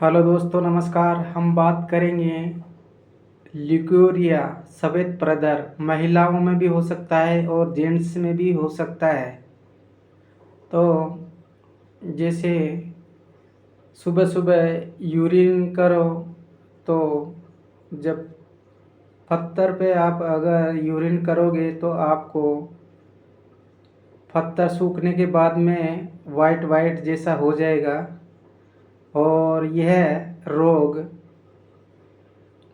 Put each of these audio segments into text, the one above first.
Hello दोस्तों, नमस्कार। हम बात करेंगे ल्यूकेरिया सफ़ेद प्रदर। महिलाओं में भी हो सकता है और जेंट्स में भी हो सकता है। तो जैसे सुबह सुबह यूरिन करो तो जब पत्थर पे आप अगर यूरिन करोगे तो आपको पत्थर सूखने के बाद में वाइट वाइट जैसा हो जाएगा। और यह रोग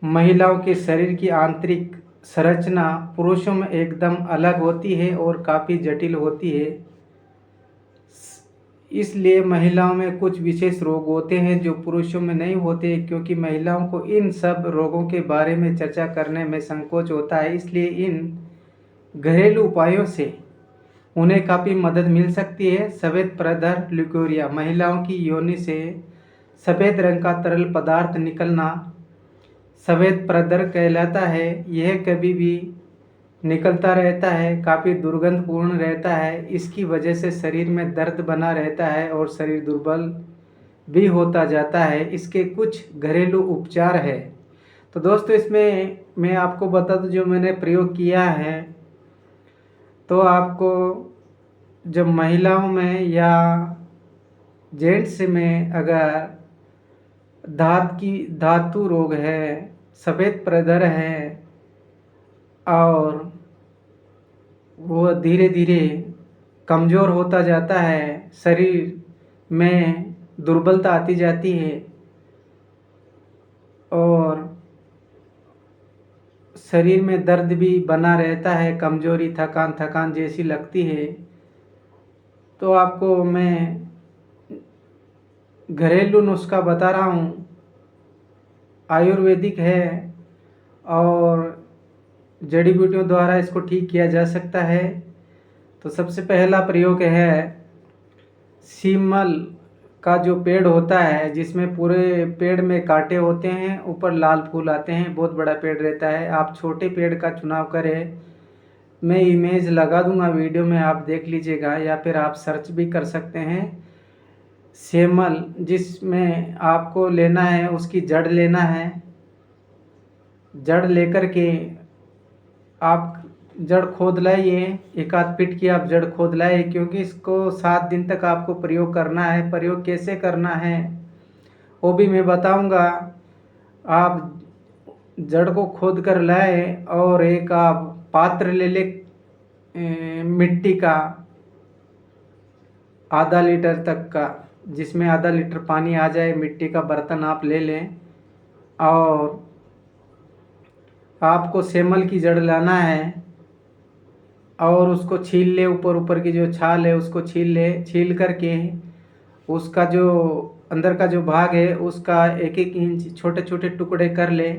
महिलाओं के शरीर की आंतरिक संरचना पुरुषों में एकदम अलग होती है और काफ़ी जटिल होती है। इसलिए महिलाओं में कुछ विशेष रोग होते हैं जो पुरुषों में नहीं होते, क्योंकि महिलाओं को इन सब रोगों के बारे में चर्चा करने में संकोच होता है। इसलिए इन घरेलू उपायों से उन्हें काफ़ी मदद मिल सकती है। सफ़ेद प्रदर ल्यूकेरिया महिलाओं की योनि से सफ़ेद रंग का तरल पदार्थ निकलना सफ़ेद प्रदर कहलाता है। यह कभी भी निकलता रहता है, काफ़ी दुर्गंधपूर्ण रहता है। इसकी वजह से शरीर में दर्द बना रहता है और शरीर दुर्बल भी होता जाता है। इसके कुछ घरेलू उपचार है। तो दोस्तों, इसमें मैं आपको बता दूं जो मैंने प्रयोग किया है। तो आपको जब महिलाओं में या जेंट्स में अगर धातु रोग है, सफ़ेद प्रदर है और वो धीरे धीरे कमज़ोर होता जाता है, शरीर में दुर्बलता आती जाती है और शरीर में दर्द भी बना रहता है, कमज़ोरी थकान थकान जैसी लगती है, तो आपको मैं घरेलू नुस्खा बता रहा हूँ। आयुर्वेदिक है और जड़ी बूटियों द्वारा इसको ठीक किया जा सकता है। तो सबसे पहला प्रयोग है सीमल का जो पेड़ होता है, जिसमें पूरे पेड़ में कांटे होते हैं, ऊपर लाल फूल आते हैं, बहुत बड़ा पेड़ रहता है। आप छोटे पेड़ का चुनाव करें। मैं इमेज लगा दूंगा वीडियो में, आप देख लीजिएगा, या फिर आप सर्च भी कर सकते हैं। सेमल जिसमें आपको लेना है, उसकी जड़ लेना है। जड़ लेकर के आप जड़ खोद लाइए, एक आध फीट की आप जड़ खोद लाइए, क्योंकि इसको 7 दिन तक आपको प्रयोग करना है। प्रयोग कैसे करना है वो भी मैं बताऊंगा। आप जड़ को खोद कर लाए और एक आप पात्र ले ले, मिट्टी का आधा लीटर तक का, जिसमें आधा लीटर पानी आ जाए, मिट्टी का बर्तन आप ले लें और आपको सेमल की जड़ लाना है और उसको छील ले। ऊपर ऊपर की जो छाल है उसको छील ले। छील करके उसका जो अंदर का जो भाग है उसका 1-1 इंच छोटे छोटे टुकड़े कर ले।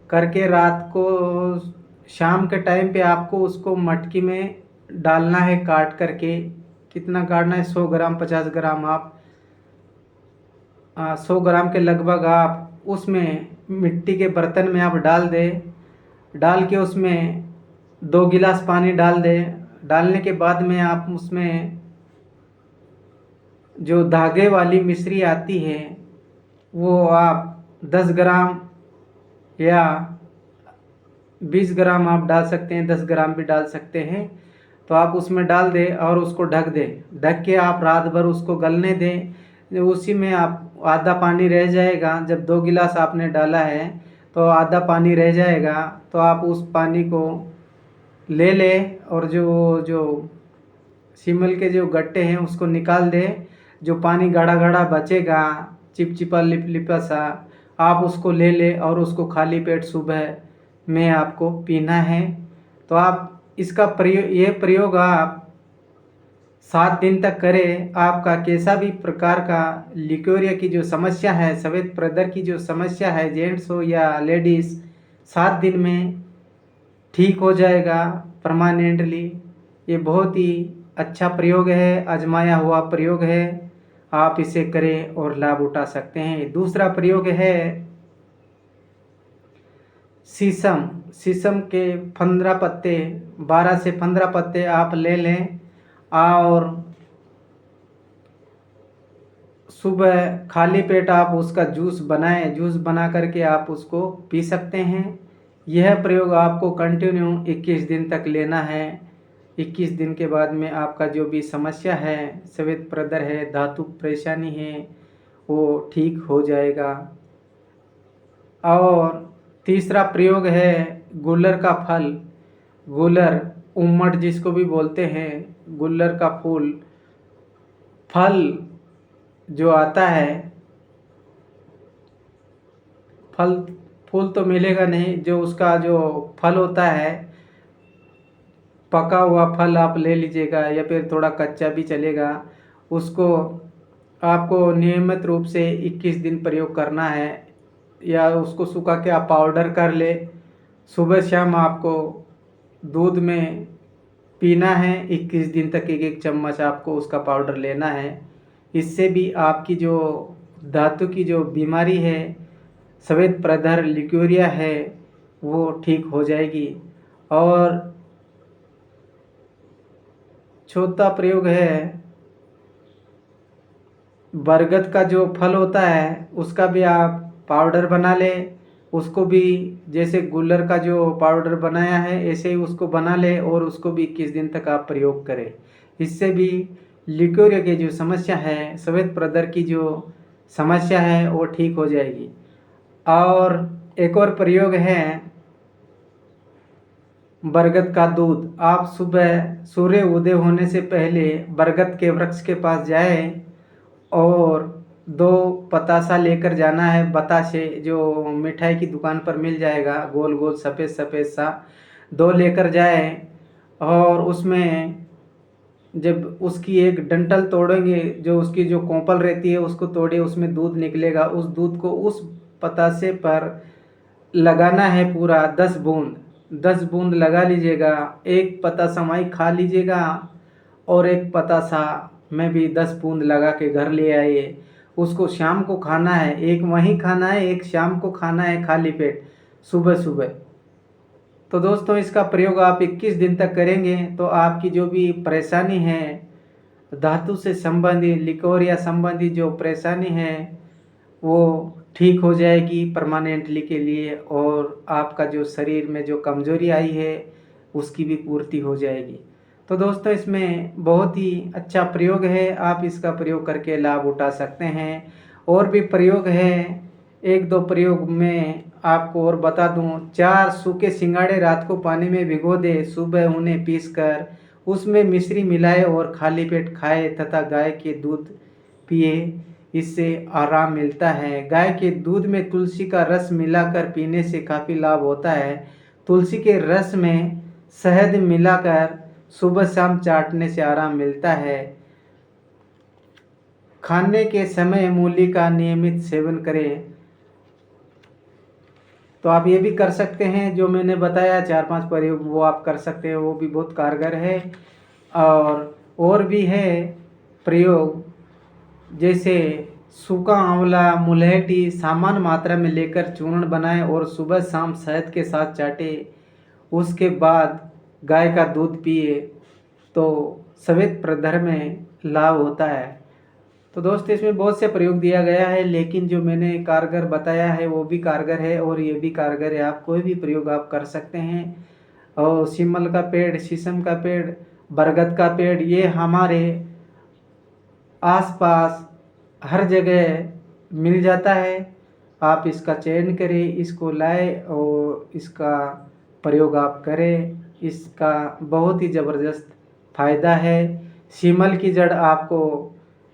करके रात को शाम के टाइम पे आपको उसको मटकी में डालना है, काट करके। कितना काटना है? 100 ग्राम 50 ग्राम आप 100 ग्राम के लगभग आप उसमें मिट्टी के बर्तन में आप डाल दे। डाल के उसमें 2 गिलास पानी डाल दें। डालने के बाद में आप उसमें जो धागे वाली मिश्री आती है वो आप 10 ग्राम या 20 ग्राम आप डाल सकते हैं, 10 ग्राम भी डाल सकते हैं। तो आप उसमें डाल दें और उसको ढक दें। ढक के आप रात भर उसको गलने दें। उसी में आप आधा पानी रह जाएगा। जब 2 गिलास आपने डाला है तो आधा पानी रह जाएगा, तो आप उस पानी को ले लें और जो जो सीमल के जो गट्टे हैं उसको निकाल दें। जो पानी गाढ़ा गाढ़ा बचेगा, चिपचिपा लिपलिपा सा, आप उसको ले लें और उसको खाली पेट सुबह में आपको पीना है। तो आप इसका प्रयोग आप 7 दिन तक करें। आपका कैसा भी प्रकार का ल्यूकेरिया की जो समस्या है, सफ़ेद प्रदर की जो समस्या है, जेंट्स हो या लेडीज़, 7 दिन में ठीक हो जाएगा परमानेंटली। ये बहुत ही अच्छा प्रयोग है, आजमाया हुआ प्रयोग है। आप इसे करें और लाभ उठा सकते हैं। दूसरा प्रयोग है शीशम। शीशम के 15 पत्ते, 12 से 15 पत्ते आप ले लें और सुबह खाली पेट आप उसका जूस बनाएं, जूस बना करके आप उसको पी सकते हैं। यह प्रयोग आपको कंटिन्यू 21 दिन तक लेना है। 21 दिन के बाद में आपका जो भी समस्या है, श्वेत प्रदर है, धातु परेशानी है, वो ठीक हो जाएगा। और तीसरा प्रयोग है गुल्लर का फल। गुल्लर, उम्मट जिसको भी बोलते हैं, गुल्लर का फल जो आता है, फल फूल तो मिलेगा नहीं, जो उसका जो फल होता है, पका हुआ फल आप ले लीजिएगा या फिर थोड़ा कच्चा भी चलेगा। उसको आपको नियमित रूप से 21 दिन प्रयोग करना है, या उसको सुखा के आप पाउडर कर ले। सुबह शाम आपको दूध में पीना है। 21 दिन तक एक एक चम्मच आपको उसका पाउडर लेना है। इससे भी आपकी जो धातु की जो बीमारी है, श्वेत प्रदर लिक्यूरिया है, वो ठीक हो जाएगी। और चौथा प्रयोग है बरगद का जो फल होता है, उसका भी आप पाउडर बना लें। उसको भी जैसे गुल्लर का जो पाउडर बनाया है, ऐसे ही उसको बना लें और उसको भी 21 दिन तक आप प्रयोग करें। इससे भी लिक्यूरिया की जो समस्या है, श्वेत प्रदर की जो समस्या है, वो ठीक हो जाएगी। और एक और प्रयोग है बरगद का दूध। आप सुबह सूर्य उदय होने से पहले बरगद के वृक्ष के पास जाएं और 2 पतासा लेकर जाना है। बतासे जो मिठाई की दुकान पर मिल जाएगा, गोल गोल सफ़ेद सफ़ेद सा, 2 लेकर जाएं। और उसमें जब उसकी एक डंठल तोड़ेंगे, जो उसकी जो कोंपल रहती है उसको तोड़े, उसमें दूध निकलेगा। उस दूध को उस पतासे पर लगाना है पूरा 10 बूंद। 10 बूंद लगा लीजिएगा। एक पतासा वहीं खा लीजिएगा और एक पतासा में भी 10 बूंद लगा के घर ले आइए। उसको शाम को खाना है, एक वहीं खाना है, एक शाम को खाना है खाली पेट सुबह सुबह। तो दोस्तों, इसका प्रयोग आप 21 दिन तक करेंगे तो आपकी जो भी परेशानी है, धातु से संबंधित, लिकोरिया संबंधी जो परेशानी है, वो ठीक हो जाएगी परमानेंटली के लिए। और आपका जो शरीर में जो कमजोरी आई है, उसकी भी पूर्ति हो जाएगी। तो दोस्तों, इसमें बहुत ही अच्छा प्रयोग है, आप इसका प्रयोग करके लाभ उठा सकते हैं। और भी प्रयोग है, 1-2 प्रयोग में आपको और बता दूं। 4 सूखे सिंगाड़े रात को पानी में भिगो दे, सुबह उन्हें पीसकर उसमें मिश्री मिलाए और खाली पेट खाए तथा गाय के दूध पिए। इससे आराम मिलता है। गाय के दूध में तुलसी का रस मिलाकर पीने से काफ़ी लाभ होता है। तुलसी के रस में शहद मिलाकर सुबह शाम चाटने से आराम मिलता है। खाने के समय मूली का नियमित सेवन करें। तो आप ये भी कर सकते हैं, जो मैंने बताया 4-5 प्रयोग, वो आप कर सकते हैं, वो भी बहुत कारगर है। और भी है प्रयोग, जैसे सूखा आंवला, मुलहटी सामान्य मात्रा में लेकर चूर्ण बनाएं और सुबह शाम शहद के साथ चाटे। उसके बाद गाय का दूध पिए तो श्वेत प्रदर में लाभ होता है। तो दोस्तों, इसमें बहुत से प्रयोग दिया गया है, लेकिन जो मैंने कारगर बताया है वो भी कारगर है और ये भी कारगर है। आप कोई भी प्रयोग आप कर सकते हैं। और सिमल का पेड़, शीशम का पेड़, बरगद का पेड़, ये हमारे आसपास हर जगह मिल जाता है। आप इसका चयन करें, इसको लाएं और इसका प्रयोग आप करें। इसका बहुत ही ज़बरदस्त फ़ायदा है। सीमल की जड़ आपको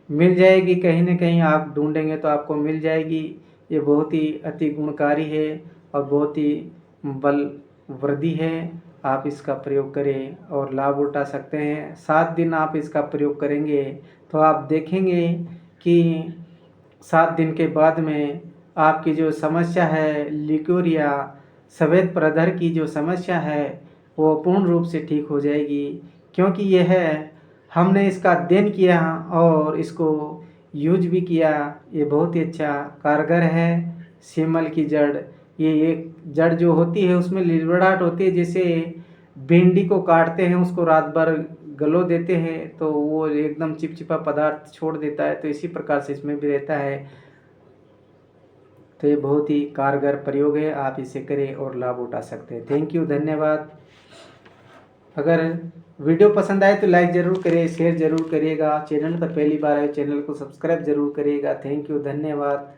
मिल जाएगी, कहीं ना कहीं आप ढूंढेंगे तो आपको मिल जाएगी। ये बहुत ही अति गुणकारी है और बहुत ही बलवर्धी है। आप इसका प्रयोग करें और लाभ उठा सकते हैं। 7 दिन आप इसका प्रयोग करेंगे तो आप देखेंगे कि 7 दिन के बाद में आपकी जो समस्या है, लिक्यूरिया, श्वेत प्रदर की जो समस्या है, वो पूर्ण रूप से ठीक हो जाएगी। क्योंकि यह हमने इसका अध्ययन किया और इसको यूज भी किया। ये बहुत ही अच्छा कारगर है। सीमल की जड़, ये एक जड़ जो होती है उसमें लिलवड़ाहट होती है। जैसे भिंडी को काटते हैं, उसको रात भर गलो देते हैं तो वो एकदम चिपचिपा पदार्थ छोड़ देता है, तो इसी प्रकार से इसमें भी रहता है। तो ये बहुत ही कारगर प्रयोग है, आप इसे करें और लाभ उठा सकते हैं। थैंक यू, धन्यवाद। अगर वीडियो पसंद आए तो लाइक ज़रूर करिए, शेयर ज़रूर करिएगा। चैनल पर पहली बार आए चैनल को सब्सक्राइब ज़रूर करिएगा। थैंक यू, धन्यवाद।